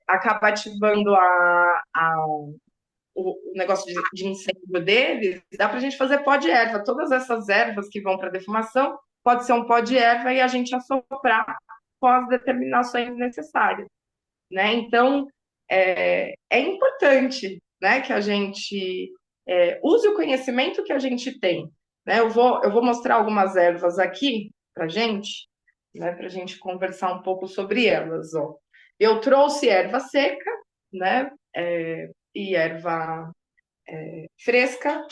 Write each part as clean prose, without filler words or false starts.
acaba ativando o negócio de incêndio deles, dá para a gente fazer pó de erva. Todas essas ervas que vão para defumação, pode ser um pó de erva e a gente assoprar com as determinações necessárias, né? Então, é importante, né, que a gente use o conhecimento que a gente tem, né? Eu vou mostrar algumas ervas aqui para gente, né, para a gente conversar um pouco sobre elas, ó. Eu trouxe erva seca, né, e erva fresca.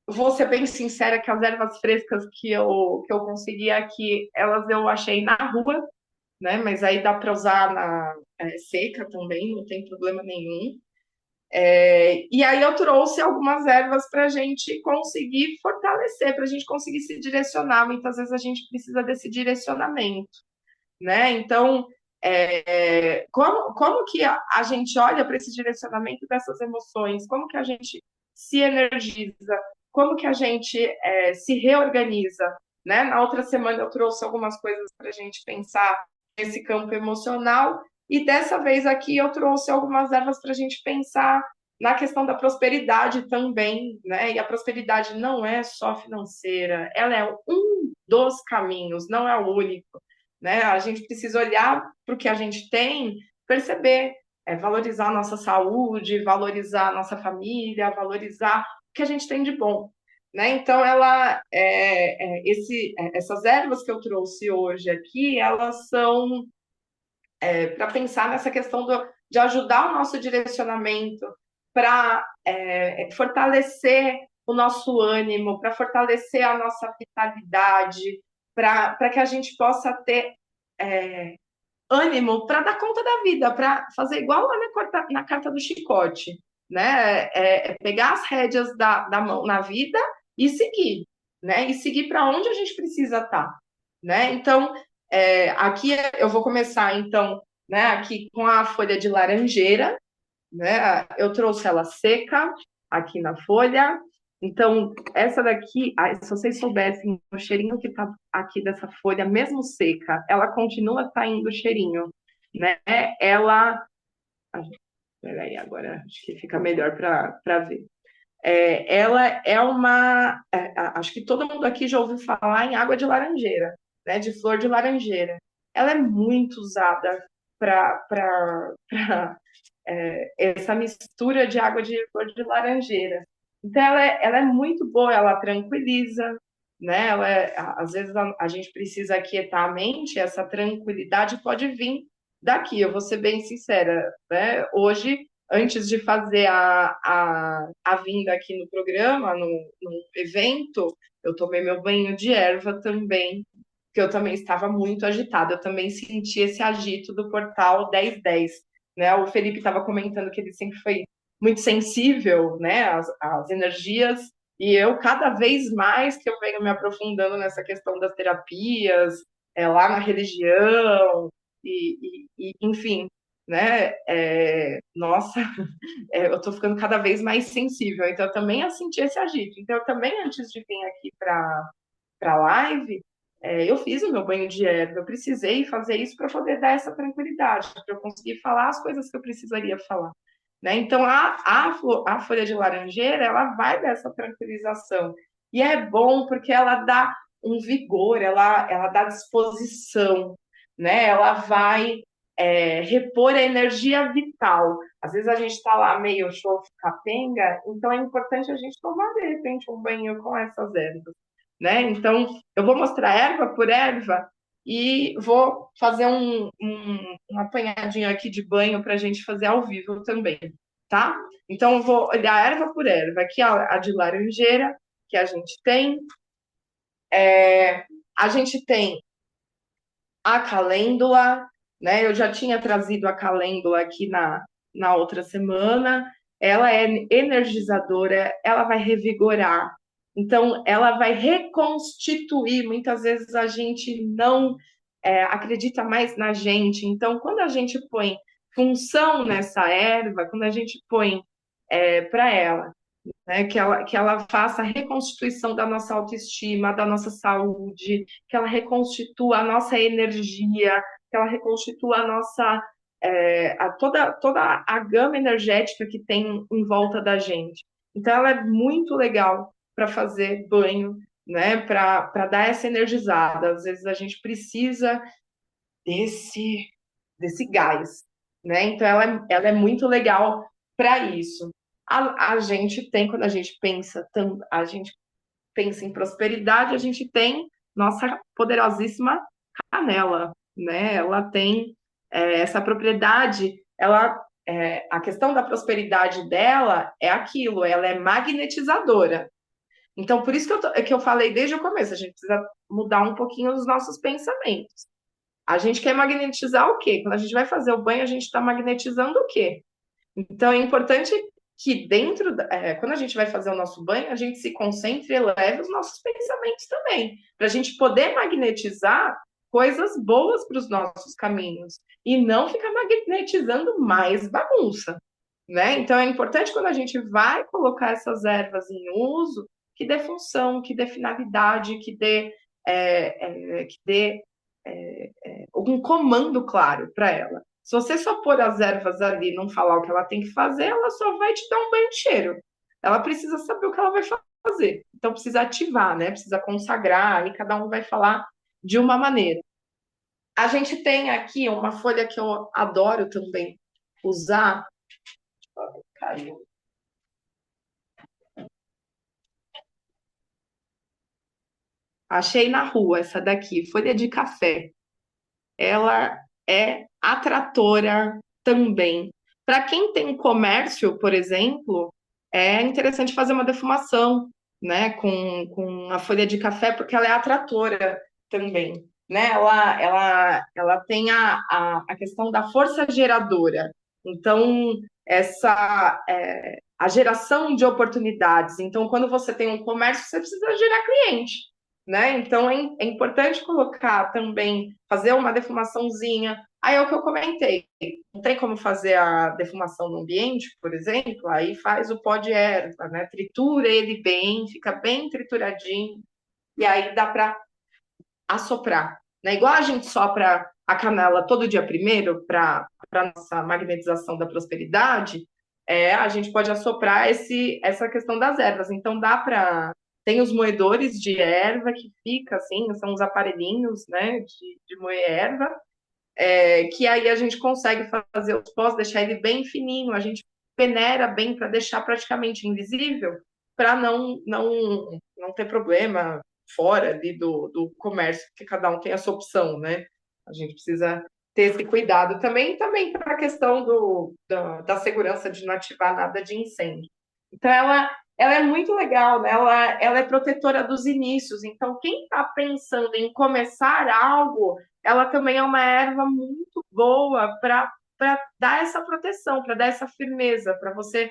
Vou ser bem sincera que as ervas frescas que eu consegui aqui, elas eu achei na rua, né? Mas aí dá para usar na seca também, não tem problema nenhum. E aí eu trouxe algumas ervas para a gente conseguir fortalecer, para a gente conseguir se direcionar. Muitas vezes a gente precisa desse direcionamento, né? Então, como que a gente olha para esse direcionamento dessas emoções? Como que a gente se energiza? Como que a gente se reorganiza? Né? Na outra semana eu trouxe algumas coisas para a gente pensar nesse campo emocional e dessa vez aqui eu trouxe algumas ervas para a gente pensar na questão da prosperidade também, né? E a prosperidade não é só financeira, ela é um dos caminhos, não é o único, né? A gente precisa olhar para o que a gente tem, perceber, valorizar a nossa saúde, valorizar a nossa família, valorizar o que a gente tem de bom. Né? Então, essas ervas que eu trouxe hoje aqui, elas são para pensar nessa questão de ajudar o nosso direcionamento, para fortalecer o nosso ânimo, para fortalecer a nossa vitalidade, para que a gente possa ter é, ânimo para dar conta da vida, para fazer igual lá na carta do chicote, né? Pegar as rédeas da mão na vida e seguir, né? E seguir para onde a gente precisa estar, né? Então, aqui eu vou começar, então, né? Aqui com a folha de laranjeira, né? Eu trouxe ela seca aqui na folha. Então, essa daqui, se vocês soubessem o cheirinho que tá aqui dessa folha, mesmo seca, ela continua saindo o cheirinho, né? Ela. Peraí, agora acho que fica melhor para ver. Ela é uma. Acho que todo mundo aqui já ouviu falar em água de laranjeira, né? De flor de laranjeira. Ela é muito usada para essa mistura de água de flor de laranjeira. Então, ela é muito boa, ela tranquiliza, né? Às vezes a gente precisa aquietar a mente, essa tranquilidade pode vir daqui, eu vou ser bem sincera, né? Hoje, antes de fazer a vinda aqui no programa, no evento, eu tomei meu banho de erva também, que eu também estava muito agitada, eu também senti esse agito do portal 1010, né? O Felipe estava comentando que ele sempre foi muito sensível, né, às energias, e eu, cada vez mais que eu venho me aprofundando nessa questão das terapias, lá na religião, enfim, né, nossa, eu estou ficando cada vez mais sensível, então eu também senti esse agito. Então, eu também, antes de vir aqui para a live, eu fiz o meu banho de erva, eu precisei fazer isso para poder dar essa tranquilidade, para eu conseguir falar as coisas que eu precisaria falar. Né? Então, a folha de laranjeira, ela vai dar essa tranquilização. E é bom porque ela dá um vigor, ela dá disposição, né? Ela vai repor a energia vital. Às vezes a gente está lá meio show capenga, então é importante a gente tomar, de repente, um banho com essas ervas. Né? Então, eu vou mostrar erva por erva e vou fazer um apanhadinho aqui de banho para a gente fazer ao vivo também, tá? Então, eu vou olhar erva por erva. Aqui a de laranjeira, que a gente tem. A gente tem a calêndula, né? Eu já tinha trazido a calêndula aqui na outra semana. Ela é energizadora, ela vai revigorar. Então, ela vai reconstituir. Muitas vezes a gente não acredita mais na gente. Então, quando a gente põe função nessa erva, quando a gente põe para ela, né, que ela faça a reconstituição da nossa autoestima, da nossa saúde, que ela reconstitua a nossa energia, que ela reconstitua a nossa toda a gama energética que tem em volta da gente. Então, ela é muito legal para fazer banho, né? Para dar essa energizada. Às vezes a gente precisa desse, desse gás, né? Então, ela é muito legal para isso. A gente tem, quando a gente pensa em prosperidade, a gente tem nossa poderosíssima canela, né? Ela tem essa propriedade, a questão da prosperidade dela é aquilo, ela é magnetizadora. Então, por isso que eu falei desde o começo, a gente precisa mudar um pouquinho os nossos pensamentos. A gente quer magnetizar o quê? Quando a gente vai fazer o banho, a gente está magnetizando o quê? Então, é importante que quando a gente vai fazer o nosso banho, a gente se concentre e leve os nossos pensamentos também, para a gente poder magnetizar coisas boas para os nossos caminhos e não ficar magnetizando mais bagunça, né? Então, é importante quando a gente vai colocar essas ervas em uso, que dê função, que dê finalidade, que dê um comando claro para ela. Se você só pôr as ervas ali e não falar o que ela tem que fazer, ela só vai te dar um banho de cheiro. Ela precisa saber o que ela vai fazer. Então precisa ativar, né? Precisa consagrar, e cada um vai falar de uma maneira. A gente tem aqui uma folha que eu adoro também usar. Caiu. Achei na rua essa daqui, folha de café. Ela é atratora também. Para quem tem comércio, por exemplo, é interessante fazer uma defumação, né, com a folha de café, porque ela é atratora também, né? Ela tem a questão da força geradora. Então, a geração de oportunidades. Então, quando você tem um comércio, você precisa gerar cliente, né? Então é importante colocar também, fazer uma defumaçãozinha. Aí é o que eu comentei. Não tem como fazer a defumação no ambiente, por exemplo, aí faz o pó de erva, né? Tritura ele bem, fica bem trituradinho, e aí dá para assoprar. Né? Igual a gente sopra a canela todo dia primeiro para a nossa magnetização da prosperidade, a gente pode assoprar essa questão das ervas. Então dá para. Tem os moedores de erva que fica assim, são os aparelhinhos, né, de moer erva, que aí a gente consegue fazer os pós, deixar ele bem fininho, a gente peneira bem para deixar praticamente invisível, para não ter problema fora ali do comércio, que cada um tem a sua opção, né? A gente precisa ter esse cuidado também para a questão da segurança de não ativar nada de incêndio. Então, ela é muito legal, né? Ela é protetora dos inícios. Então, quem está pensando em começar algo, ela também é uma erva muito boa para dar essa proteção, para dar essa firmeza, para você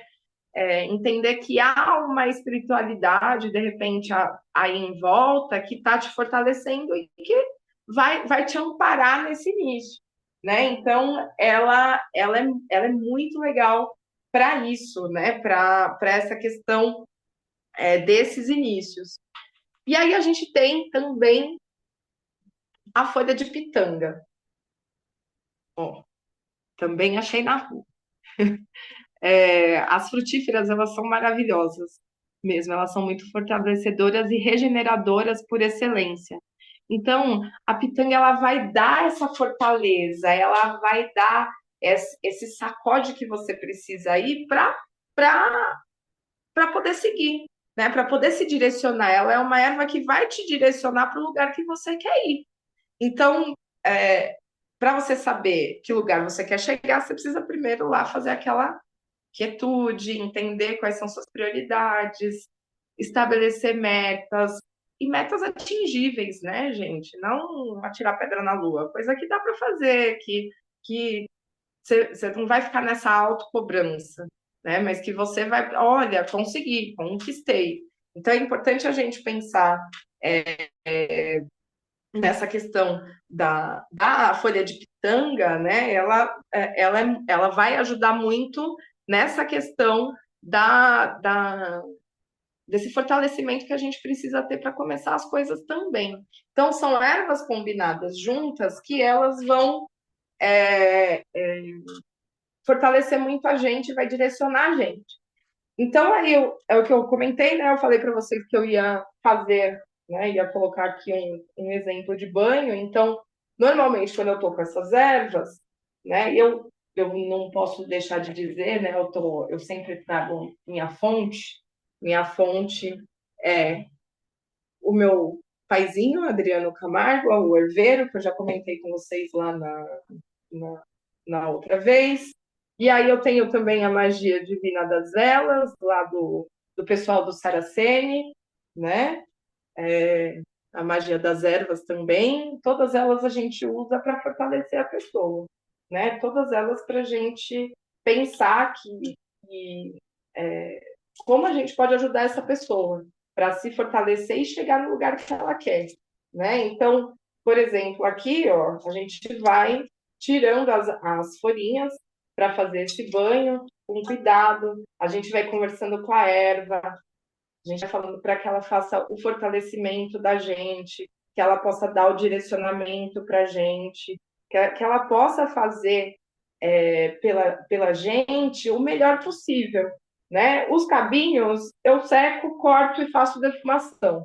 entender que há uma espiritualidade, de repente, aí em volta, que está te fortalecendo e que vai te amparar nesse início, né? Então, ela é muito legal para isso, né? Para essa questão desses inícios. E aí a gente tem também a folha de pitanga. Ó, também achei na rua. As frutíferas, elas são maravilhosas mesmo, elas são muito fortalecedoras e regeneradoras por excelência. Então, a pitanga, ela vai dar essa fortaleza, ela vai dar esse sacode que você precisa aí para poder seguir, né? Para poder se direcionar. Ela é uma erva que vai te direcionar para o lugar que você quer ir. Então, para você saber que lugar você quer chegar, você precisa primeiro lá fazer aquela quietude, entender quais são suas prioridades, estabelecer metas e metas atingíveis, né, gente? Não atirar pedra na lua, coisa que dá para fazer, que você não vai ficar nessa autocobrança, né? Mas que você vai, olha, consegui, conquistei. Então é importante a gente pensar nessa questão da folha de pitanga, né? Ela vai ajudar muito nessa questão desse fortalecimento que a gente precisa ter para começar as coisas também. Então, são ervas combinadas juntas que elas vão fortalecer muito a gente, vai direcionar a gente. Então, aí é o que eu comentei, né? Eu falei para vocês que eu ia fazer, né? Ia colocar aqui um exemplo de banho. Então, normalmente, quando eu estou com essas ervas, né? Eu não posso deixar de dizer, né? Eu sempre trago minha fonte. Minha fonte é o meu paizinho, Adriano Camargo, o herveiro, que eu já comentei com vocês lá na, na outra vez. E aí eu tenho também a magia divina das velas, lá do pessoal do Saraceni, né? A magia das ervas também. Todas elas a gente usa para fortalecer a pessoa, né? Todas elas para a gente pensar que como a gente pode ajudar essa pessoa para se fortalecer e chegar no lugar que ela quer, né? Então, por exemplo, aqui, ó, a gente vai tirando as folhinhas para fazer esse banho com cuidado. A gente vai conversando com a erva, a gente vai falando para que ela faça o fortalecimento da gente, que ela possa dar o direcionamento para a gente, que ela possa fazer pela gente o melhor possível, né? Os cabinhos eu seco, corto e faço defumação,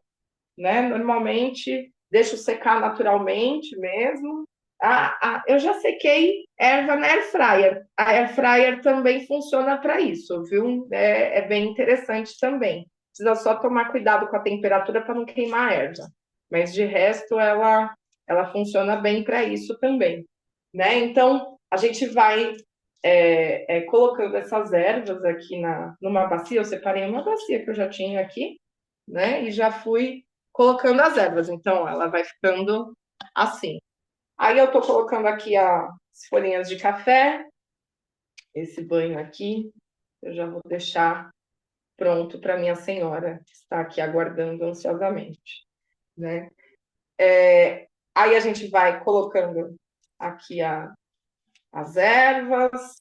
né? Normalmente deixo secar naturalmente mesmo. Eu já sequei erva na air fryer. A air fryer também funciona para isso, viu? É bem interessante também. Precisa só tomar cuidado com a temperatura para não queimar a erva. Mas de resto ela funciona bem para isso também, né? Então a gente vai colocando essas ervas aqui numa bacia. Eu separei uma bacia que eu já tinha aqui, né? E já fui colocando as ervas. Então, ela vai ficando assim. Aí eu tô colocando aqui as folhinhas de café, esse banho aqui. Eu já vou deixar pronto para minha senhora, que está aqui aguardando ansiosamente, né? Aí a gente vai colocando aqui as ervas,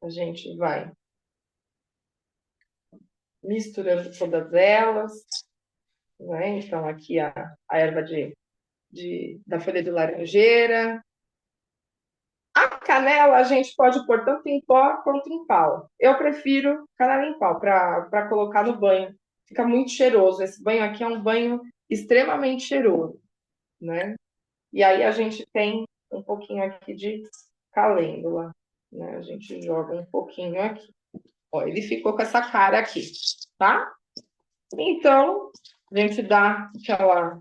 a gente vai misturando todas elas, né? Então, aqui a erva da folha de laranjeira. A canela a gente pode pôr tanto em pó quanto em pau. Eu prefiro canela em pau para colocar no banho. Fica muito cheiroso. Esse banho aqui é um banho extremamente cheiroso, né? E aí a gente tem um pouquinho aqui de calêndula, né? A gente joga um pouquinho aqui. Ó, ele ficou com essa cara aqui, tá? Então, a gente dá aquela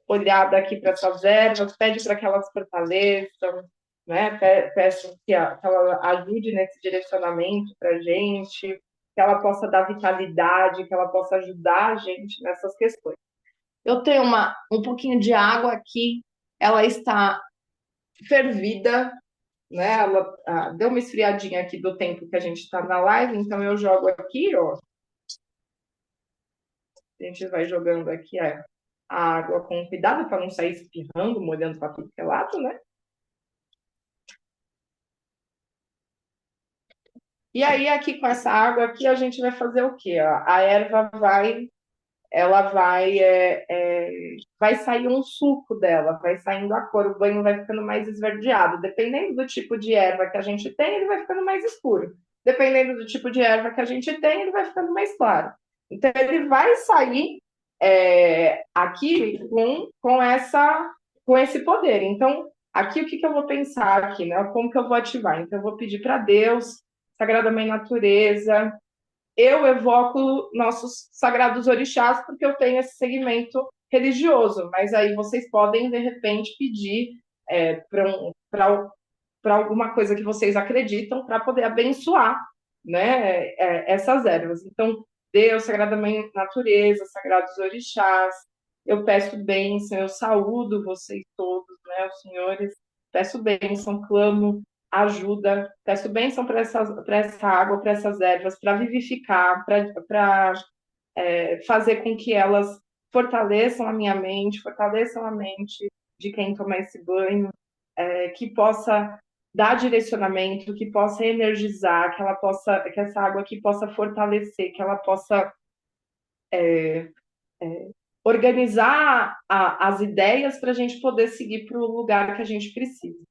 olhada aqui para essas ervas, pede para que elas fortaleçam, né? Peço que ela ajude nesse direcionamento para a gente, que ela possa dar vitalidade, que ela possa ajudar a gente nessas questões. Eu tenho um pouquinho de água aqui, ela está fervida, né? Ela deu uma esfriadinha aqui do tempo que a gente está na live, então eu jogo aqui, ó. A gente vai jogando aqui a água com cuidado para não sair espirrando, molhando para tudo que é lado, né? E aí, aqui com essa água aqui, a gente vai fazer o quê? A erva vai sair um suco dela, vai saindo a cor, o banho vai ficando mais esverdeado. Dependendo do tipo de erva que a gente tem, ele vai ficando mais escuro. Dependendo do tipo de erva que a gente tem, ele vai ficando mais claro. Então, ele vai sair aqui com esse poder. Então, aqui o que eu vou pensar aqui, né? Como que eu vou ativar? Então, eu vou pedir para Deus, Sagrada Mãe Natureza, eu evoco nossos sagrados orixás porque eu tenho esse segmento religioso, mas aí vocês podem, de repente, pedir para alguma coisa que vocês acreditam para poder abençoar, né, essas ervas. Então, Deus, Sagrada Mãe Natureza, Sagrados Orixás, eu peço bênção, eu saúdo vocês todos, né, os senhores, peço bênção, clamo ajuda, peço bênção para essa água, para essas ervas, para vivificar, para fazer com que elas fortaleçam a minha mente, fortaleçam a mente de quem toma esse banho, que possa dar direcionamento, que possa energizar, que essa água aqui possa fortalecer, que ela possa organizar as ideias para a gente poder seguir para o lugar que a gente precisa.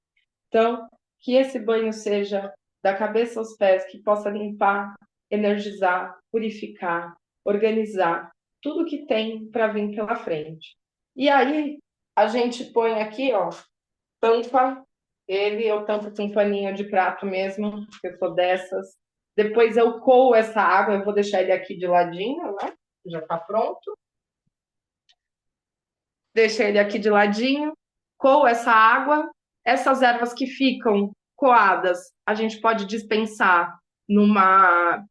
Então, que esse banho seja da cabeça aos pés, que possa limpar, energizar, purificar, organizar tudo que tem para vir pela frente. E aí, a gente põe aqui, ó, tampa ele, eu tampo com um paninho de prato mesmo, porque eu sou dessas. Depois eu coo essa água, eu vou deixar ele aqui de ladinho, né? Já está pronto. Deixa ele aqui de ladinho, coo essa água. Essas ervas que ficam coadas, a gente pode dispensar numa.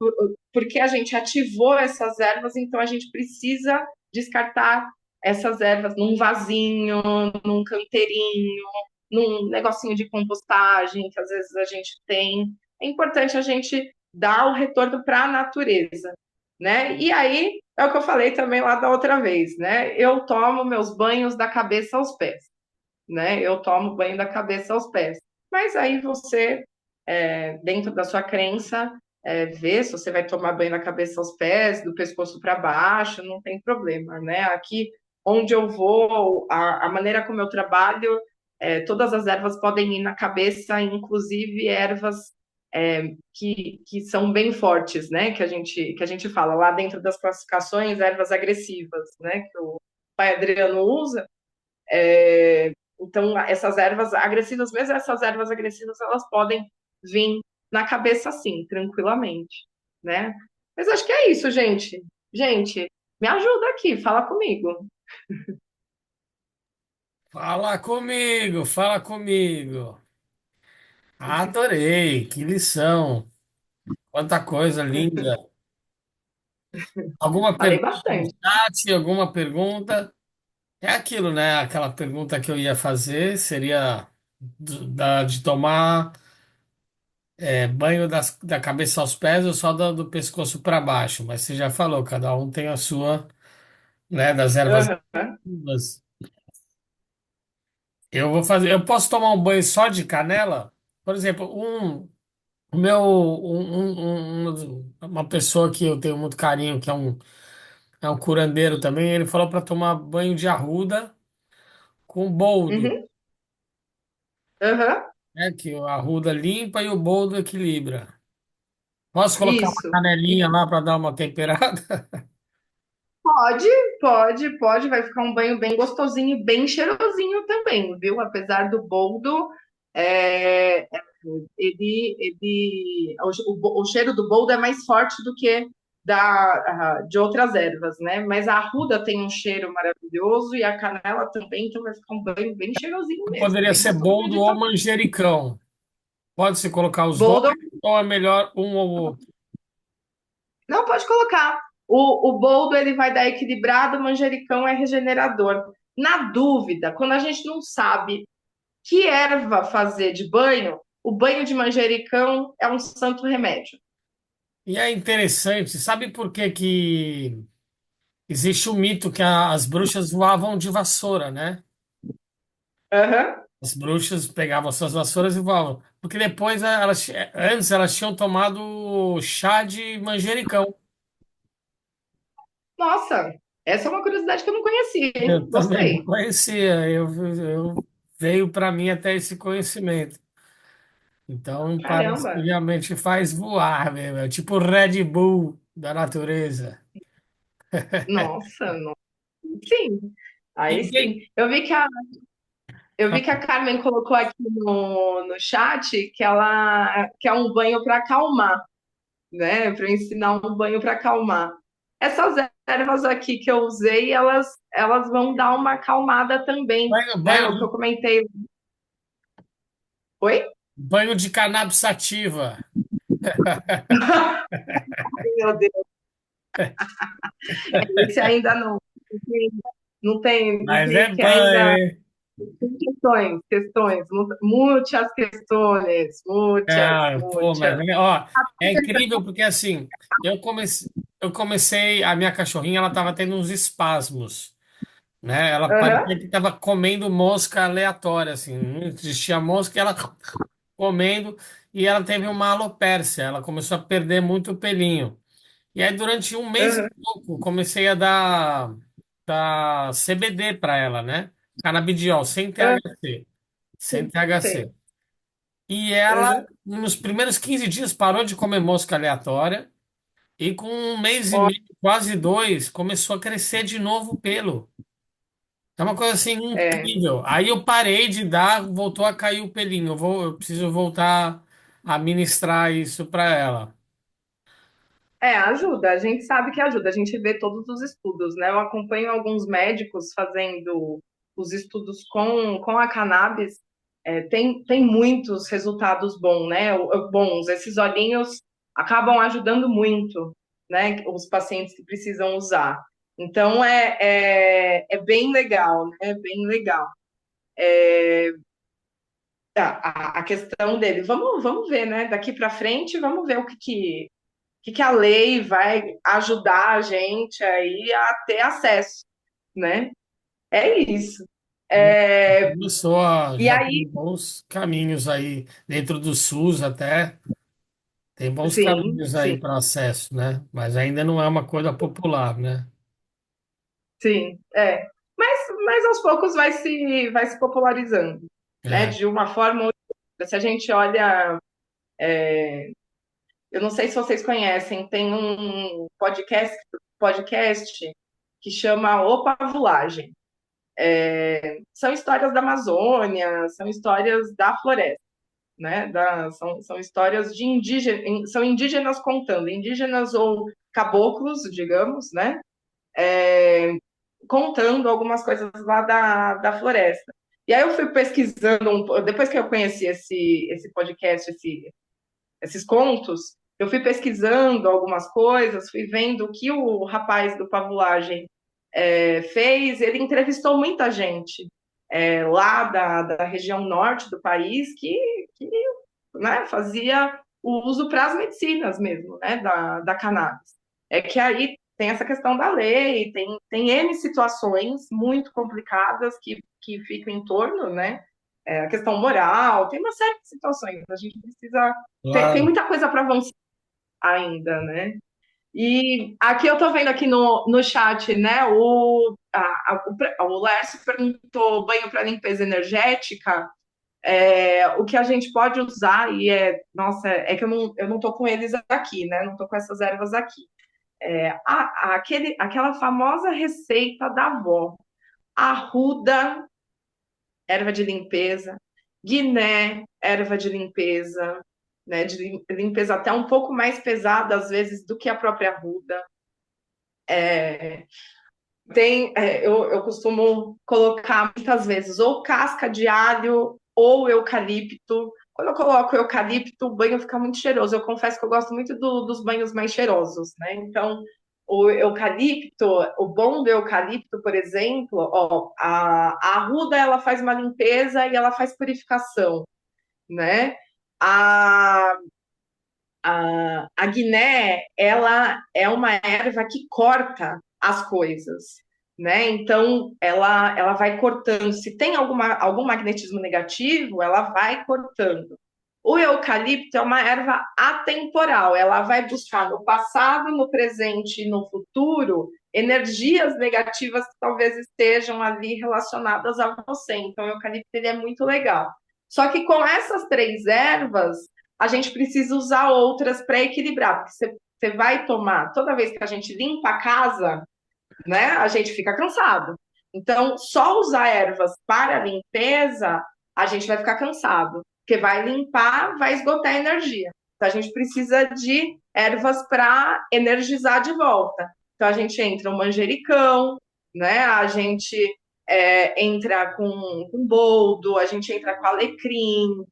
Porque a gente ativou essas ervas, então a gente precisa descartar essas ervas num vasinho, num canteirinho, num negocinho de compostagem que às vezes a gente tem. É importante a gente dar o retorno para a natureza, né? E aí é o que eu falei também lá da outra vez, né? Eu tomo meus banhos da cabeça aos pés, né? Eu tomo banho da cabeça aos pés. Mas aí você, dentro da sua crença, vê se você vai tomar banho da cabeça aos pés, do pescoço para baixo, não tem problema, né? Aqui onde eu vou, a maneira como eu trabalho, todas as ervas podem ir na cabeça, inclusive ervas que são bem fortes, né? Que a gente fala lá dentro das classificações, ervas agressivas, né? Que o pai Adriano usa. Então, essas ervas agressivas, mesmo essas ervas agressivas, elas podem vir na cabeça assim, tranquilamente, né? Mas acho que é isso, gente. Gente, me ajuda aqui, fala comigo. Fala comigo, fala comigo. Adorei, que lição. Quanta coisa linda. Alguma Falei pergunta no bastante. chat, alguma pergunta? É aquilo, né? Aquela pergunta que eu ia fazer seria de tomar banho da cabeça aos pés ou só do pescoço para baixo. Mas você já falou, cada um tem a sua, né? Das ervas Uhum. nativas. Eu vou fazer. Eu posso tomar um banho só de canela? Por exemplo, o meu, uma pessoa que eu tenho muito carinho, que é um curandeiro também, ele falou para tomar banho de arruda com boldo, Uhum. Uhum. né? Que a arruda limpa e o boldo equilibra. Posso colocar uma Isso. canelinha lá para dar uma temperada? Pode, pode, vai ficar um banho bem gostosinho, bem cheirosinho também, viu? Apesar do boldo, é, o cheiro do boldo é mais forte do que de outras ervas, né? Mas a arruda tem um cheiro maravilhoso e a canela também, então vai ficar um banho bem cheirosinho mesmo, Poderia bem ser gostoso boldo de ou tomar. manjericão. Pode-se colocar os dois Boldo, ou é melhor um ou outro? não pode colocar. O boldo ele vai dar equilibrado, o manjericão é regenerador. Na dúvida, quando a gente não sabe que erva fazer de banho, o banho de manjericão é um santo remédio. E é interessante, sabe por que que existe o mito que as bruxas voavam de vassoura, né? Uhum. As bruxas pegavam suas vassouras e voavam. Porque depois antes elas tinham tomado chá de manjericão. Nossa, essa é uma curiosidade que eu não conhecia, hein? Eu também não Gostei. conhecia, veio para mim até esse conhecimento. Então parece que Caramba. realmente faz voar mesmo, é tipo o Red Bull da natureza. Nossa, sim. Aí E sim. quem? Eu vi que a Carmen colocou aqui no chat que ela quer um banho para acalmar, né? Para ensinar um banho para acalmar. Essas ervas aqui que eu usei, elas vão dar uma acalmada também, Banho, né? banho O que eu de, comentei. Oi? banho de cannabis sativa. Meu Deus, esse ainda não. Não Mas é tem que banho, ainda hein? tem questões, muitas questões, Ah, pô, mas muitas. ó, é incrível porque assim, eu comecei, a minha cachorrinha, ela tava tendo uns espasmos, né? Ela Aham, parecia que tava comendo mosca aleatória, assim, não existia mosca, ela comendo e ela teve uma alopécia, ela começou a perder muito pelinho. E aí, durante um mês e aham, pouco, comecei a dar CBD para ela, né? Canabidiol, sem aham, THC, sem sim, sei. THC. E ela, Uhum. nos primeiros 15 dias, parou de comer mosca aleatória. E com um mês e Ó, meio, quase dois, começou a crescer de novo o pelo. É uma coisa assim é. incrível. Aí eu parei de dar, voltou a cair o pelinho. Eu preciso voltar a ministrar isso para ela. Ajuda, a gente sabe que ajuda, a gente vê todos os estudos, né? Eu acompanho alguns médicos fazendo os estudos com a cannabis, tem muitos resultados bons, né? Bons, esses olhinhos acabam ajudando muito, né? Os pacientes que precisam usar. Então é bem legal, né? É bem legal. A questão dele, vamos ver, né? Daqui para frente, vamos ver o que a lei vai ajudar a gente aí a ter acesso, né? É isso. É, e Já tem aí, bons caminhos aí, dentro do SUS até, tem bons sim, caminhos sim, aí para acesso, né? Mas ainda não é uma coisa popular, né? sim, mas aos poucos vai se popularizando, né? É. De uma forma ou outra. Se a gente olha, eu não sei se vocês conhecem, tem um podcast que chama O Pavulagem. São histórias da Amazônia, são histórias da floresta, né? São histórias de indígenas, são indígenas contando, indígenas ou caboclos, digamos, né? Contando algumas coisas lá da floresta. E aí eu fui pesquisando, depois que eu conheci esse podcast, esses contos, eu fui pesquisando algumas coisas, fui vendo o que o rapaz do Pavulagem fez. Ele entrevistou muita gente lá da região norte do país que né, fazia o uso para as medicinas mesmo, né, da cannabis. É que aí tem essa questão da lei, tem N situações muito complicadas que ficam em torno, né? A questão moral, tem uma série de situações. A gente precisa. Tem Claro. muita coisa para avançar ainda, né? E aqui eu tô vendo aqui no chat, né? O Lércio perguntou banho para limpeza energética. O que a gente pode usar, e nossa, é que eu não tô com eles aqui, né? Não tô com essas ervas aqui. Aquela famosa receita da avó, arruda, erva de limpeza, guiné, erva de limpeza, né? De limpeza até um pouco mais pesada, às vezes, do que a própria arruda. Eu costumo colocar muitas vezes ou casca de alho ou eucalipto. Quando eu coloco eucalipto, o banho fica muito cheiroso. Eu confesso que eu gosto muito dos banhos mais cheirosos, né? Então, o eucalipto, o bom do eucalipto, por exemplo, ó, a arruda ela faz uma limpeza e ela faz purificação, né? A, a guiné, ela é uma erva que corta as coisas, né? Então, ela vai cortando. Se tem algum magnetismo negativo, ela vai cortando. O eucalipto é uma erva atemporal, ela vai buscar no passado, no presente e no futuro energias negativas que talvez estejam ali relacionadas a você. Então, o eucalipto ele é muito legal. Só que com essas três ervas, a gente precisa usar outras para equilibrar, porque você vai tomar, toda vez que a gente limpa a casa, né, a gente fica cansado. Então, só usar ervas para limpeza, a gente vai ficar cansado, porque vai limpar, vai esgotar a energia. Então, a gente precisa de ervas para energizar de volta. Então, a gente entra um manjericão, né? A gente entra com boldo, a gente entra com alecrim,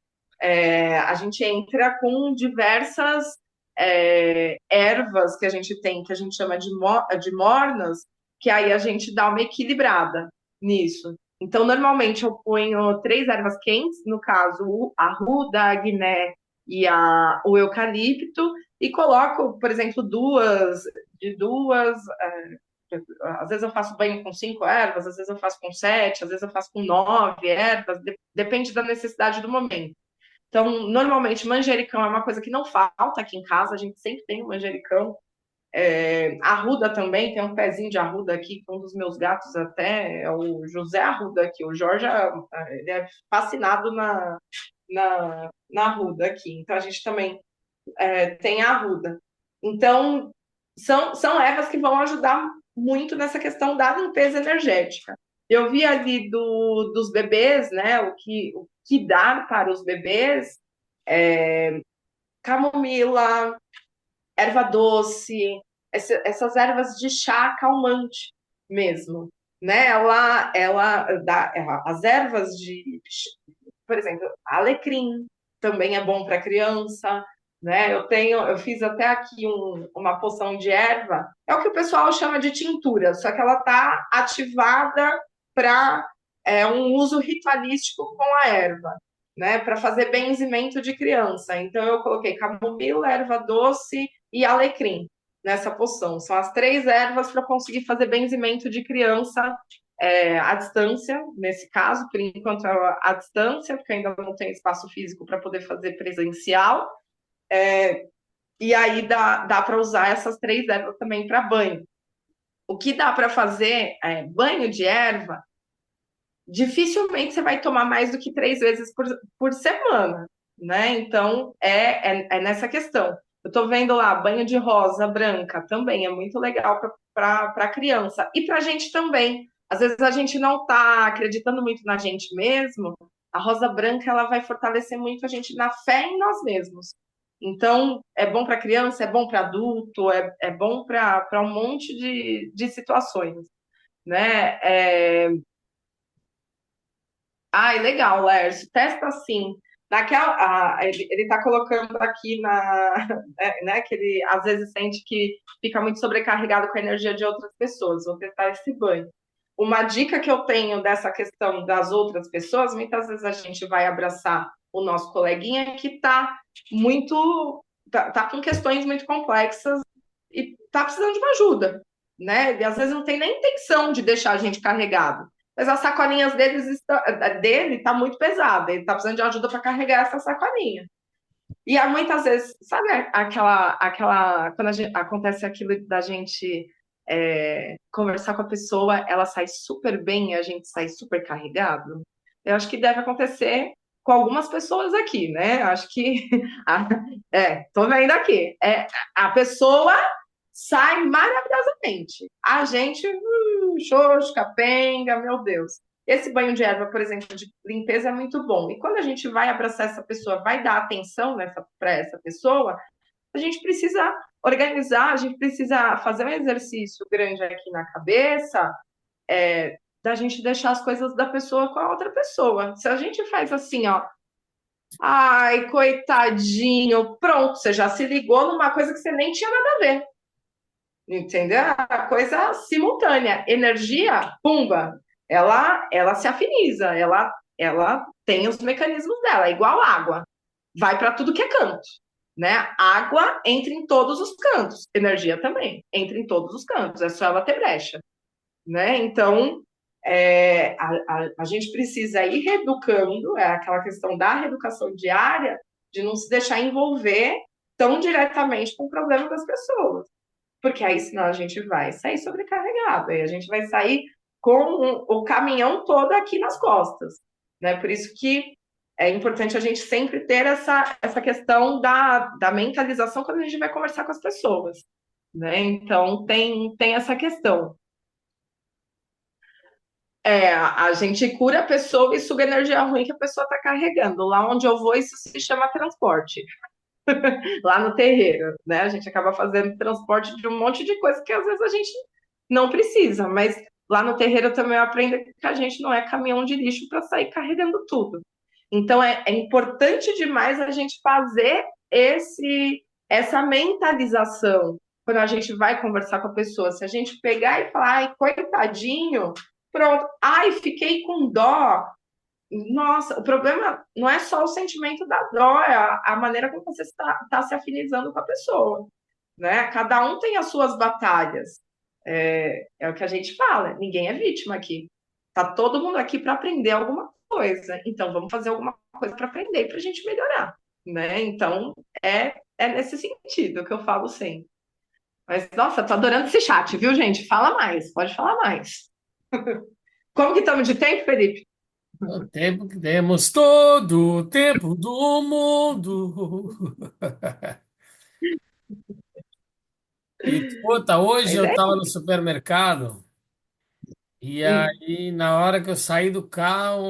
a gente entra com diversas ervas que a gente tem, que a gente chama de mornas, que aí a gente dá uma equilibrada nisso. Então, normalmente eu ponho três ervas quentes, no caso, a ruda, a guiné e o eucalipto, e coloco, por exemplo, duas. Às vezes eu faço banho com 5 ervas, às vezes eu faço com 7, às vezes eu faço com 9 ervas, depende da necessidade do momento. Então, normalmente, manjericão é uma coisa que não falta aqui em casa, a gente sempre tem um manjericão. Arruda também, tem um pezinho de arruda aqui, que um dos meus gatos até é o José Arruda aqui. O Jorge, ele é fascinado na arruda aqui. Então, a gente também tem a arruda. Então, são ervas que vão ajudar muito nessa questão da limpeza energética. Eu vi ali dos bebês, né? O que dar para os bebês, camomila, erva doce, essas ervas de chá calmante mesmo, né? As ervas por exemplo, alecrim também é bom para criança, né? Eu fiz até aqui uma poção de erva, é o que o pessoal chama de tintura, só que ela está ativada para um uso ritualístico com a erva, né? Para fazer benzimento de criança. Então eu coloquei camomila, erva doce e alecrim nessa poção. São as três ervas para conseguir fazer benzimento de criança à distância, nesse caso, por enquanto à distância, porque ainda não tem espaço físico para poder fazer presencial. E aí dá para usar essas três ervas também para banho. O que dá para fazer banho de erva, dificilmente você vai tomar mais do que 3 vezes por semana, né? Então é nessa questão. Eu estou vendo lá banho de rosa branca também é muito legal para criança e para a gente também. Às vezes a gente não está acreditando muito na gente mesmo. A rosa branca ela vai fortalecer muito a gente na fé em nós mesmos. Então é bom para criança, é bom para adulto, é bom para um monte de situações, né? Ai, legal, Lércio. Testa assim. Ele está colocando aqui né, que ele às vezes sente que fica muito sobrecarregado com a energia de outras pessoas. Vou testar esse banho. Uma dica que eu tenho dessa questão das outras pessoas, muitas vezes a gente vai abraçar o nosso coleguinha que tá com questões muito complexas e tá precisando de uma ajuda, né? E às vezes não tem nem intenção de deixar a gente carregado, mas as sacolinhas dele tá muito pesada, ele tá precisando de ajuda para carregar essa sacolinha. E há muitas vezes, sabe quando acontece aquilo da gente conversar com a pessoa, ela sai super bem e a gente sai super carregado? Eu acho que deve acontecer com algumas pessoas aqui, né? Eu acho que. Tô vendo aqui. A pessoa sai maravilhosamente. A gente, xoxo, capenga, meu Deus. Esse banho de erva, por exemplo, de limpeza é muito bom. E quando a gente vai abraçar essa pessoa, vai dar atenção para essa pessoa, a gente precisa organizar, a gente precisa fazer um exercício grande aqui na cabeça, da gente deixar as coisas da pessoa com a outra pessoa. Se a gente faz assim, ó, ai, coitadinho, pronto, você já se ligou numa coisa que você nem tinha nada a ver. Entendeu? A coisa simultânea. Energia, pumba, ela se afiniza, ela tem os mecanismos dela, é igual água. Vai para tudo que é canto, né? Água entra em todos os cantos, energia também entra em todos os cantos, é só ela ter brecha, né? Então, a gente precisa ir reeducando, é aquela questão da reeducação diária, de não se deixar envolver tão diretamente com o problema das pessoas, porque aí senão a gente vai sair sobrecarregado, aí a gente vai sair com o caminhão todo aqui nas costas, né? Por isso que é importante a gente sempre ter essa questão da mentalização quando a gente vai conversar com as pessoas, né? Então tem essa questão. A gente cura a pessoa e suga a energia ruim que a pessoa está carregando. Lá onde eu vou, isso se chama transporte. Lá no terreiro, né? A gente acaba fazendo transporte de um monte de coisa que às vezes a gente não precisa, mas lá no terreiro também eu aprendo que a gente não é caminhão de lixo para sair carregando tudo. Então é importante demais a gente fazer essa mentalização quando a gente vai conversar com a pessoa. Se a gente pegar e falar, ai, coitadinho, pronto, ai, fiquei com dó. Nossa, o problema não é só o sentimento da dó, é a maneira como você está se afinizando com a pessoa, né? Cada um tem as suas batalhas. É o que a gente fala, ninguém é vítima aqui. Tá todo mundo aqui para aprender alguma coisa. Então, vamos fazer alguma coisa para aprender para a gente melhorar, né? Então, é nesse sentido que eu falo sempre. Mas, nossa, tô adorando esse chat, viu, gente? Fala mais, pode falar mais. Como que estamos de tempo, Felipe? O tempo que temos todo o tempo do mundo. E, puta, hoje Mas eu é. tava no supermercado e Hum, aí, na hora que eu saí do carro,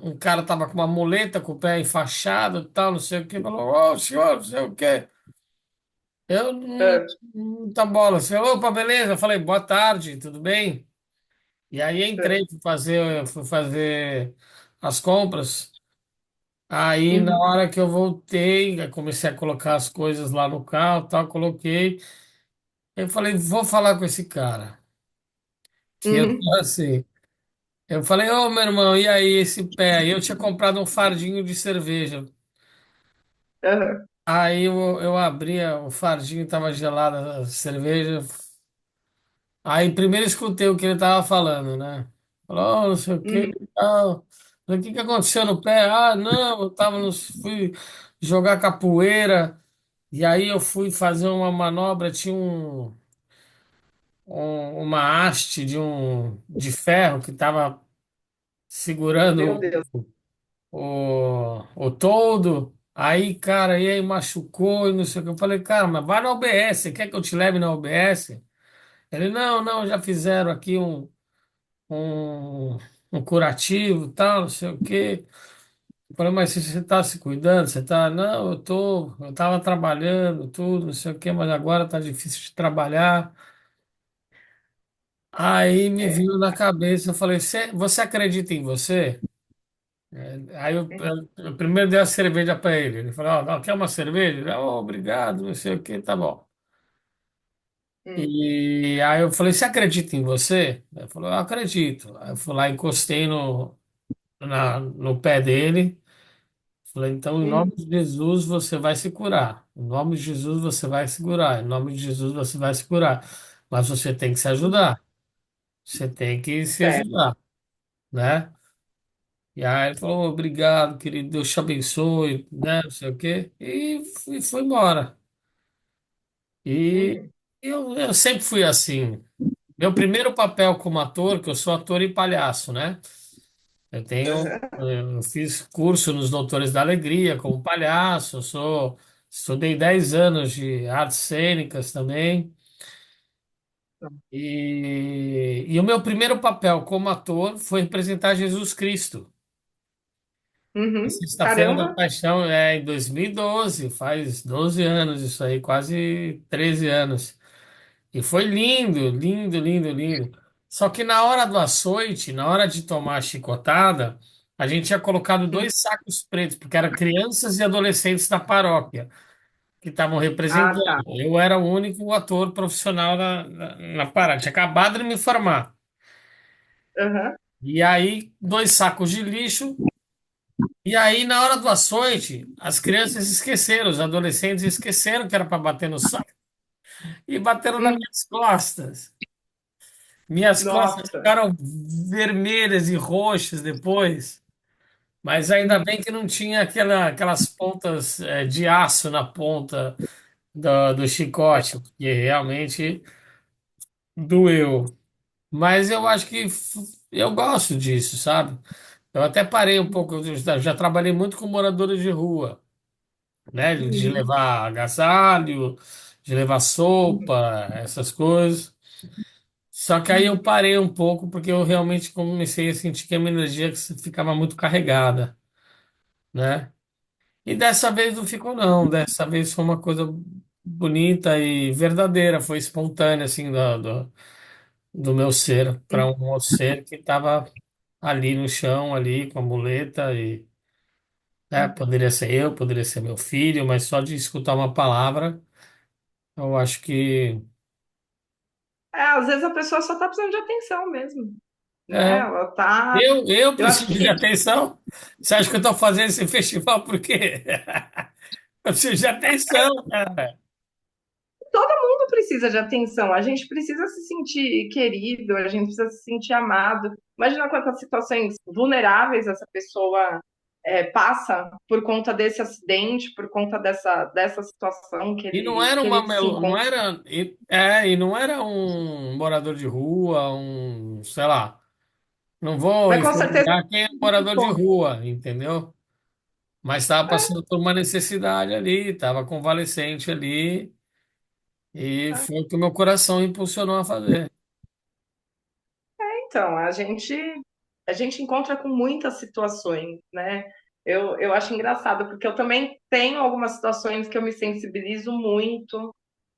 um cara tava com uma muleta, com o pé enfaixado e tal, não sei o quê, falou, ô, senhor, não sei o quê. Eu não, ah, tá bola. Você, opa, beleza? Eu falei, boa tarde, tudo bem? E aí entrei, ah, fui fazer as compras. Aí na uhum, hora que eu voltei, eu comecei a colocar as coisas lá no carro, tal, coloquei. Eu falei, vou falar com esse cara. Que eu uhum, tô assim. Eu falei, ô meu irmão, e aí esse pé? Aí eu tinha comprado um fardinho de cerveja. aham, Aí eu abria o fardinho, tava gelada a cerveja. Aí primeiro escutei o que ele tava falando, né? Falou, "Oh, não sei o que, uhum, tal. Falei, o que que aconteceu no pé? Ah, não, eu tava no, fui jogar capoeira e aí eu fui fazer uma manobra, tinha uma haste de ferro que tava meu segurando Deus. o toldo. Aí, cara, e aí machucou e não sei o que. Eu falei, cara, mas vai na OBS, quer que eu te leve na OBS? Ele, não, não, já fizeram aqui um, um curativo, e tal, não sei o quê. Eu falei, mas você está se cuidando? Você tá? Não, eu tava trabalhando, tudo, não sei o quê, mas agora tá difícil de trabalhar. Aí me É, viu na cabeça, eu falei, você acredita em você? Aí eu primeiro dei a cerveja para ele. Ele falou, não, quer uma cerveja? Ele, oh, obrigado, não sei o quê, tá bom. hum, E aí eu falei, você acredita em você? Ele falou, eu acredito. Aí eu fui lá, encostei no pé dele. Falei, então, em nome uhum, de Jesus, você vai se curar. Em nome de Jesus, você vai se curar. Em nome de Jesus, você vai se curar. Mas você tem que se uhum, ajudar. Você tem que se certo. ajudar, né? E aí ele falou, obrigado, querido, Deus te abençoe, né? Não sei o quê. E foi embora. E Uhum, eu sempre fui assim. Meu primeiro papel como ator, que eu sou ator e palhaço, né? aham, Eu fiz curso nos Doutores da Alegria como palhaço, estudei 10 anos de artes cênicas também. E o meu primeiro papel como ator foi representar Jesus Cristo. Na uhum, Sexta-feira da caramba. Paixão, em 2012, faz 12 anos isso aí, quase 13 anos. E foi lindo, lindo, lindo, lindo. Só que na hora do açoite, na hora de tomar a chicotada, a gente tinha colocado Hum, dois sacos pretos, porque eram crianças e adolescentes da paróquia que estavam ah, representando. tá. Eu era o único ator profissional na parada. Tinha acabado de me formar. Aham, E aí, dois sacos de lixo. E aí, na hora do açoite, as crianças esqueceram, os adolescentes esqueceram que era para bater no saco e bateram nas hum, minhas costas. Minhas costas nossa. ficaram vermelhas e roxas depois, mas ainda Uhum, bem que não tinha aquelas pontas de aço na ponta do chicote, porque realmente doeu. Mas eu acho que eu gosto disso, sabe? Eu até parei um pouco, eu já trabalhei muito com moradores de rua, né? De uhum, levar agasalho, de levar uhum, sopa, essas coisas. Só que aí eu uhum. parei um pouco porque eu realmente comecei a sentir que a minha energia ficava muito carregada, né? E dessa vez não ficou, não. Dessa vez foi uma coisa bonita e verdadeira, foi espontânea, assim, do meu ser para Uhum. um outro ser que estava ali no chão, ali com a muleta e, né, poderia ser eu, poderia ser meu filho, mas só de escutar uma palavra, eu acho que É, às vezes a pessoa só tá precisando de atenção mesmo, né? é, Ela tá. eu Eu acho preciso de que atenção. Você acha que eu estou fazendo esse festival por quê? Eu preciso de atenção, cara. todo mundo precisa de atenção. A gente precisa se sentir querido, a gente precisa se sentir amado. Imagina quantas situações vulneráveis essa pessoa passa por conta desse acidente, por conta dessa situação que E não ele, era que uma ele se melo, não encontra. era, e não era um morador de rua, um, sei lá. não vou Mas com certeza infelizar quem é morador de ponto. rua, entendeu? Mas estava passando por uma necessidade ali, estava convalescente ali, e foi o que o meu coração impulsionou a fazer. Então, a gente encontra com muitas situações, né? Eu acho engraçado, porque eu também tenho algumas situações que eu me sensibilizo muito,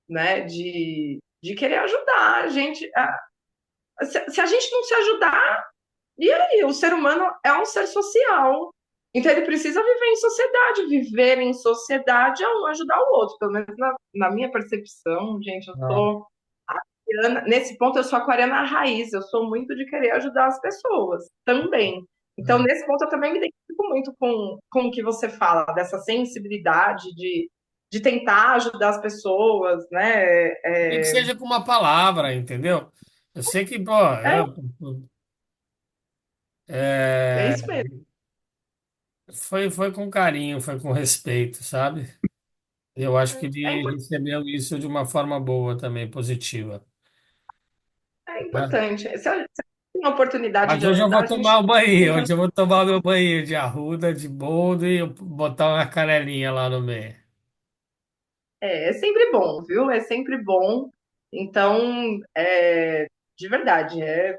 né? De querer ajudar a gente. Se a gente não se ajudar, e aí? O ser humano é um ser social. Então ele precisa viver em sociedade. Viver em sociedade é um ajudar o outro. Pelo menos na minha percepção, gente, eu Ah, sou nesse ponto eu sou aquariana raiz, eu sou muito de querer ajudar as pessoas também. Então, é. nesse ponto, eu também me identifico muito com o que você fala, dessa sensibilidade de tentar ajudar as pessoas, né? Nem que seja com uma palavra, entendeu? Eu sei que, pô, É, é é, isso mesmo. foi com carinho, foi com respeito, sabe? Eu acho que É, ele recebeu isso de uma forma boa também, positiva, é né? importante. Se a gente tem a oportunidade Mas de hoje eu ajudar, vou a gente tomar o banho, tenta. hoje eu vou tomar o meu banho de arruda, de boldo e botar uma canelinha lá no meio. É sempre bom, viu? É sempre bom. Então, de verdade, é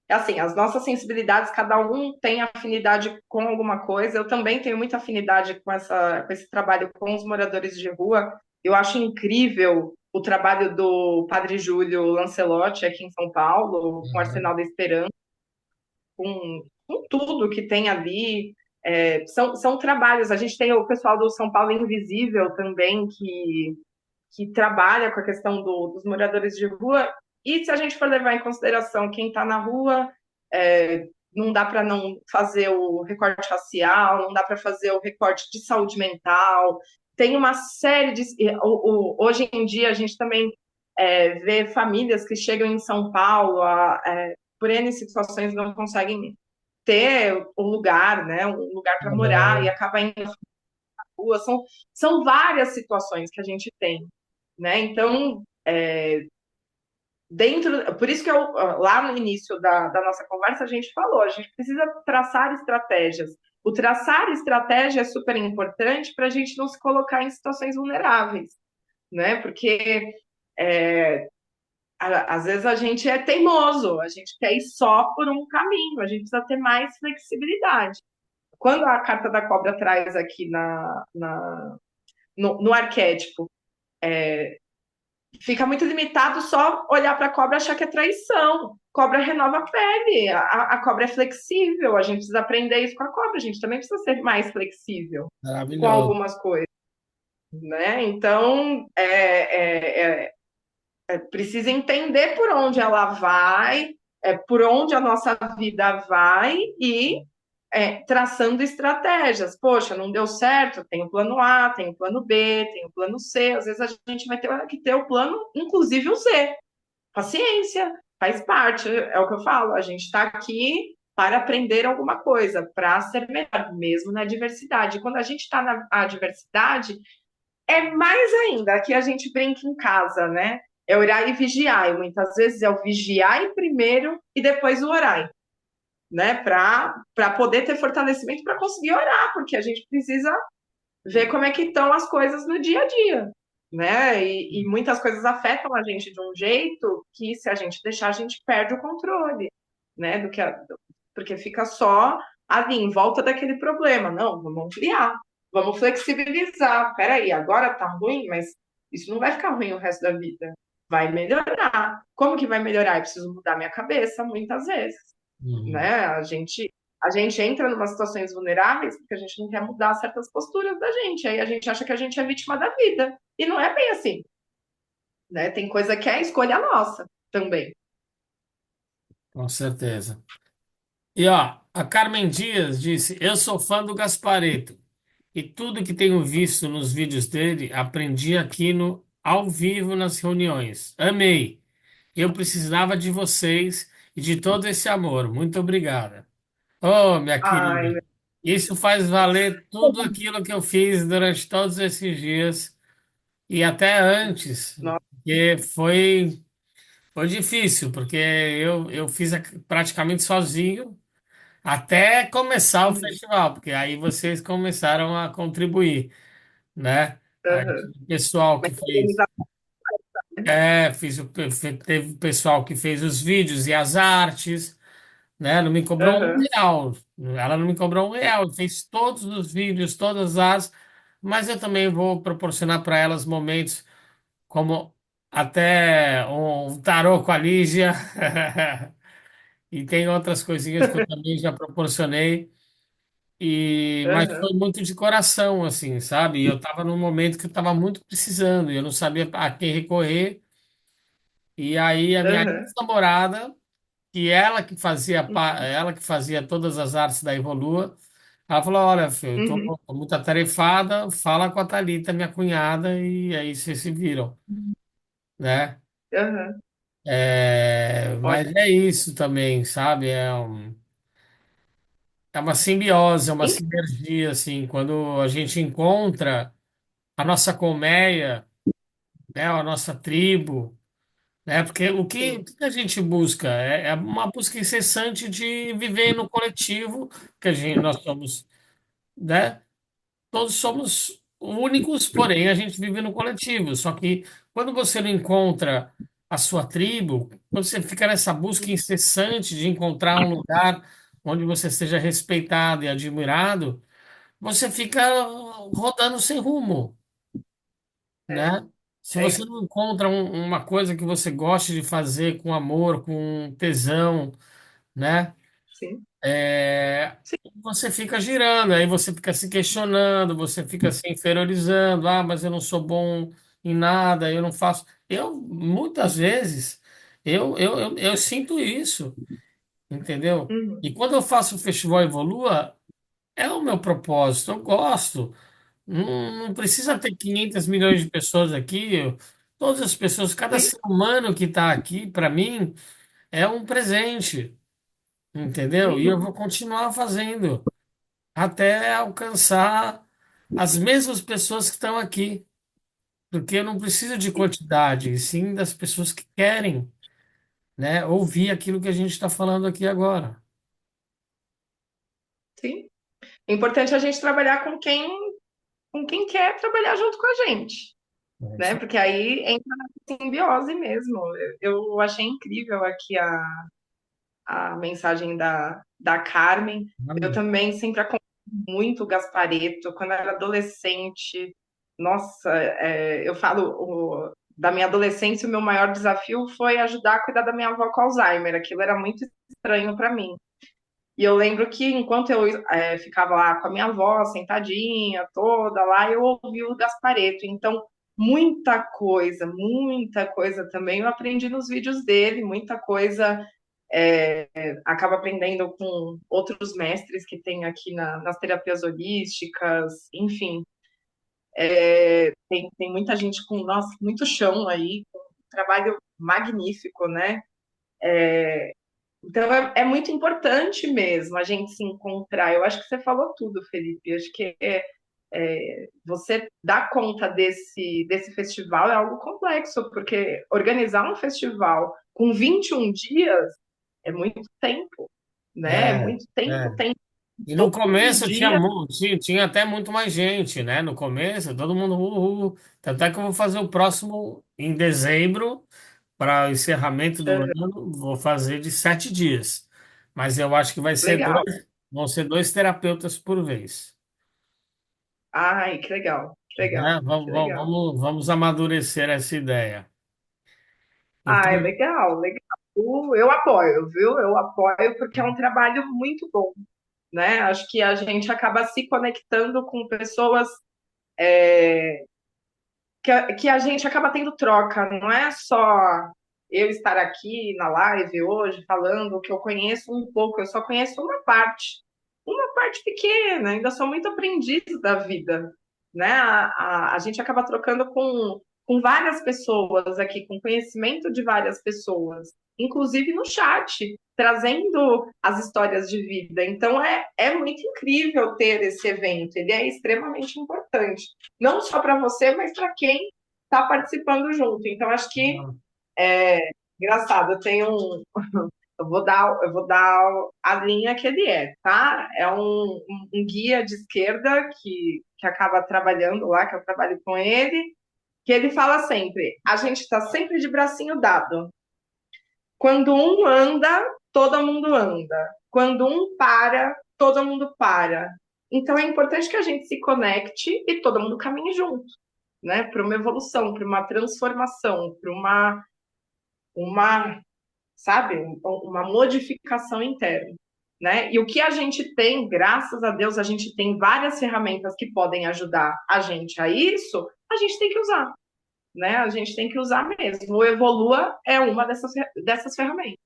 assim, as nossas sensibilidades, cada um tem afinidade com alguma coisa. Eu também tenho muita afinidade com esse trabalho com os moradores de rua. Eu acho incrível o trabalho do Padre Júlio Lancelotti aqui em São Paulo, com o Uhum. Arsenal da Esperança, com tudo que tem ali. São trabalhos. A gente tem o pessoal do São Paulo Invisível também, que trabalha com a questão dos moradores de rua. E se a gente for levar em consideração quem está na rua, não dá para não fazer o recorte racial, não dá para fazer o recorte de saúde mental. Tem uma série de. Hoje em dia, a gente também vê famílias que chegam em São Paulo, por N situações, não conseguem ter um lugar, né, um lugar para morar e acaba indo na rua. São várias situações que a gente tem, né? Então, por isso que lá no início da nossa conversa a gente falou, a gente precisa traçar estratégias. O traçar estratégia é super importante para a gente não se colocar em situações vulneráveis, né? Porque às vezes a gente é teimoso, a gente quer ir só por um caminho, a gente precisa ter mais flexibilidade. Quando a carta da cobra traz aqui no arquétipo, fica muito limitado só olhar para a cobra e achar que é traição. Cobra renova a pele, a cobra é flexível, a gente precisa aprender isso com a cobra, a gente também precisa ser mais flexível com Maravilhoso. algumas coisas, né? Então, precisa entender por onde ela vai, por onde a nossa vida vai e traçando estratégias. Poxa, não deu certo, tem o plano A, tem o plano B, tem o plano C. Às vezes a gente vai ter que ter o plano, inclusive o Z. Paciência, faz parte, é o que eu falo. A gente está aqui para aprender alguma coisa, para ser melhor, mesmo na diversidade. Quando a gente está na adversidade, é mais ainda que a gente brinca em casa, né? É orar e vigiar. E muitas vezes é o vigiar primeiro e depois o orar, né? Para poder ter fortalecimento para conseguir orar, porque a gente precisa ver como é que estão as coisas no dia a dia, né? E muitas coisas afetam a gente de um jeito que se a gente deixar, a gente perde o controle, né? Porque fica só ali em volta daquele problema. Não, vamos ampliar, vamos flexibilizar. Peraí, agora tá ruim, mas isso não vai ficar ruim o resto da vida. Vai melhorar. Como que vai melhorar? Eu preciso mudar minha cabeça muitas vezes, Uhum. né? A gente entra em umas situações vulneráveis porque a gente não quer mudar certas posturas da gente. Aí a gente acha que a gente é vítima da vida. E não é bem assim, né? Tem coisa que é escolha nossa também. Com certeza. E ó, a Carmen Dias disse: Eu sou fã do Gaspareto e tudo que tenho visto nos vídeos dele aprendi aqui no ao vivo nas reuniões. Amei. Eu precisava de vocês e de todo esse amor. Muito obrigada. Oh, minha Ai, querida, isso faz valer tudo aquilo que eu fiz durante todos esses dias e até antes, nossa, que foi foi difícil, porque eu fiz praticamente sozinho até começar o Uhum. festival, porque aí vocês começaram a contribuir, né? Aí, Aham. o pessoal que Mas fez. organizar, Teve pessoal que fez os vídeos e as artes, né? Não me cobrou um aham, real. Ela não me cobrou um real. Fez todos os vídeos, todas as, mas eu também vou proporcionar para elas momentos como até um tarô com a Lígia e tem outras coisinhas que eu também já proporcionei. Mas aham, foi muito de coração, assim, sabe? E eu estava num momento que eu estava muito precisando, e eu não sabia a quem recorrer. E aí a minha aham, ex-namorada, que ela que fazia todas as artes da Evolua, ela falou: Olha, filho, eu uhum, tô muito atarefada, fala com a Thalita, minha cunhada, e aí vocês se viram, né? aham. Mas Olha, é isso também, sabe? É uma simbiose, é uma em- sinergia, assim, quando a gente encontra a nossa colmeia, né? A nossa tribo, né? Porque o sim, que a gente busca é uma busca incessante de viver no coletivo, que nós somos, né? Todos somos únicos, porém a gente vive no coletivo. Só que quando você não encontra a sua tribo, quando você fica nessa busca incessante de encontrar um lugar onde você seja respeitado e admirado, você fica rodando sem rumo, é, né? Se é você isso, não encontra uma coisa que você goste de fazer com amor, com tesão, né? sim, É, sim, você fica girando, aí você fica se questionando, você fica se inferiorizando, ah, mas eu não sou bom em nada, eu não faço. Muitas vezes, eu sinto isso, entendeu? uhum, E quando eu faço o Festival Evolua, é o meu propósito, eu gosto. Não precisa ter 500 milhões de pessoas aqui. Todas as pessoas, cada sim, ser humano que está aqui, para mim, é um presente, entendeu? E eu uhum, vou continuar fazendo até alcançar as mesmas pessoas que estão aqui, porque eu não preciso de sim, quantidade, e sim das pessoas que querem, né, ouvir aquilo que a gente está falando aqui agora. sim. É importante a gente trabalhar com quem quer trabalhar junto com a gente, É né? isso Porque aí entra na simbiose mesmo. Eu achei incrível aqui a mensagem da Carmen. Eu aí. também sempre acompanho muito o Gaspareto. Quando eu era adolescente, nossa, eu falo, da minha adolescência, o meu maior desafio foi ajudar a cuidar da minha avó com Alzheimer. Aquilo era muito estranho para mim. E eu lembro que enquanto eu ficava lá com a minha avó, sentadinha, toda lá, eu ouvi o Gaspareto. Então, muita coisa também eu aprendi nos vídeos dele, muita coisa acaba aprendendo com outros mestres que tem aqui nas terapias holísticas, enfim. Tem muita gente com, nossa, muito chão aí, com um trabalho magnífico, né? Então é muito importante mesmo a gente se encontrar. Eu acho que você falou tudo, Felipe. Eu acho que você dar conta desse festival é algo complexo, porque organizar um festival com 21 dias é muito tempo, né? É É, muito tempo, é. tem E no todos os começo dias. tinha até muito mais gente, né? No começo, todo mundo, uhul. Tanto é que eu vou fazer o próximo em dezembro, para o encerramento do ano, vou fazer de 7 dias. Mas eu acho que Legal. vão ser dois terapeutas por vez. Ai, que legal, que legal, Né? que legal. Vamos amadurecer essa ideia. Então, Ai, legal, legal. Eu apoio, viu? Eu apoio porque é um trabalho muito bom, né? Acho que a gente acaba se conectando com pessoas que a gente acaba tendo troca, não é só eu estar aqui na live hoje falando que eu conheço um pouco, eu só conheço uma parte pequena, ainda sou muito aprendiz da vida, né? A gente acaba trocando com várias pessoas aqui, com conhecimento de várias pessoas, inclusive no chat, trazendo as histórias de vida. Então é muito incrível ter esse evento, ele é extremamente importante não só para você, mas para quem está participando junto. Então, acho que engraçado, eu tenho um. Eu vou dar a linha que ele é, tá? É um guia de esquerda que acaba trabalhando lá, que eu trabalho com ele, que ele fala sempre: a gente está sempre de bracinho dado. Quando um anda, todo mundo anda. Quando um para, todo mundo para. Então é importante que a gente se conecte e todo mundo caminhe junto, né? Para uma evolução, para uma transformação, para uma, sabe, uma modificação interna, né? E o que a gente tem, graças a Deus, a gente tem várias ferramentas que podem ajudar a gente a isso, a gente tem que usar, né? A gente tem que usar mesmo. O Evolua é uma dessas ferramentas.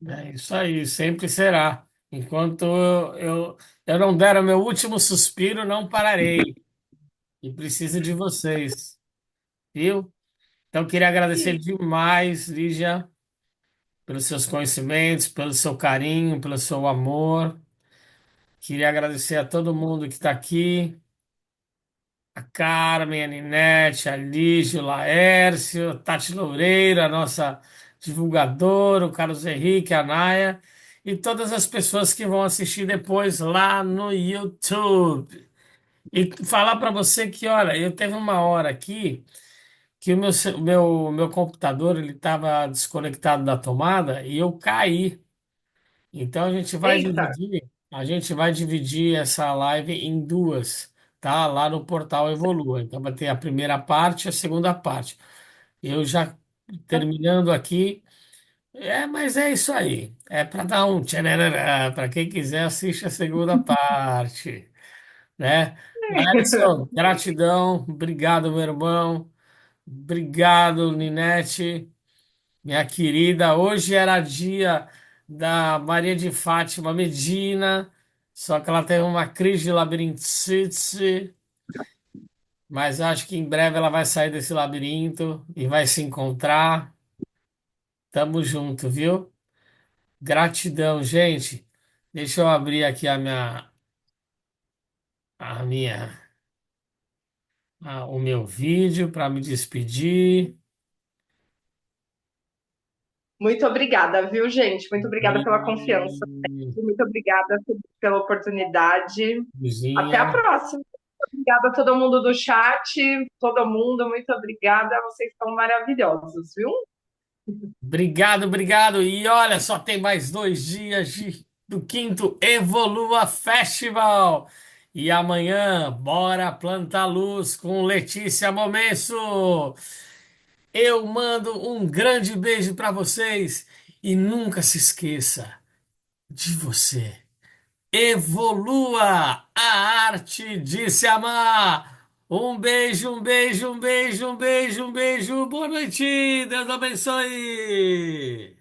É isso aí, sempre será. Enquanto eu não der o meu último suspiro, não pararei. E preciso de vocês, viu? Então, queria agradecer E demais, Lígia, pelos seus conhecimentos, pelo seu carinho, pelo seu amor. Queria agradecer a todo mundo que está aqui, a Carmen, a Ninete, a Lígia, o Laércio, a Tati Loureiro, a nossa divulgadora, o Carlos Henrique, a Naya, e todas as pessoas que vão assistir depois lá no YouTube. E falar para você que, olha, eu teve uma hora aqui que o meu computador ele estava desconectado da tomada e eu caí. Então eita, a gente vai dividir essa live em duas, tá? Lá no portal Evolua. Então vai ter a primeira parte e a segunda parte. Eu já terminando aqui, mas é isso aí. É para dar um tcharará, para quem quiser assiste a segunda parte, né? Laércio, gratidão, obrigado, meu irmão. Obrigado, Ninete. Minha querida, hoje era dia da Maria de Fátima Medina, só que ela teve uma crise de labirintite, mas acho que em breve ela vai sair desse labirinto e vai se encontrar. Tamo junto, viu? Gratidão, gente. Deixa eu abrir aqui a minha, o meu vídeo para me despedir. muito obrigada, viu, gente? Muito obrigada pela confiança. Beijinho, Muito obrigada pela oportunidade. Até a próxima. Obrigada a todo mundo do chat, todo mundo, muito obrigada. Vocês são maravilhosos, viu? obrigado, obrigado. E olha, só tem mais 2 dias do quinto Evolua Festival. E amanhã, bora plantar luz com Letícia Momesso. Eu mando um grande beijo para vocês e nunca se esqueça de você. Evolua a arte de se amar. Um beijo, um beijo, um beijo, um beijo, um beijo. Boa noite. Deus abençoe.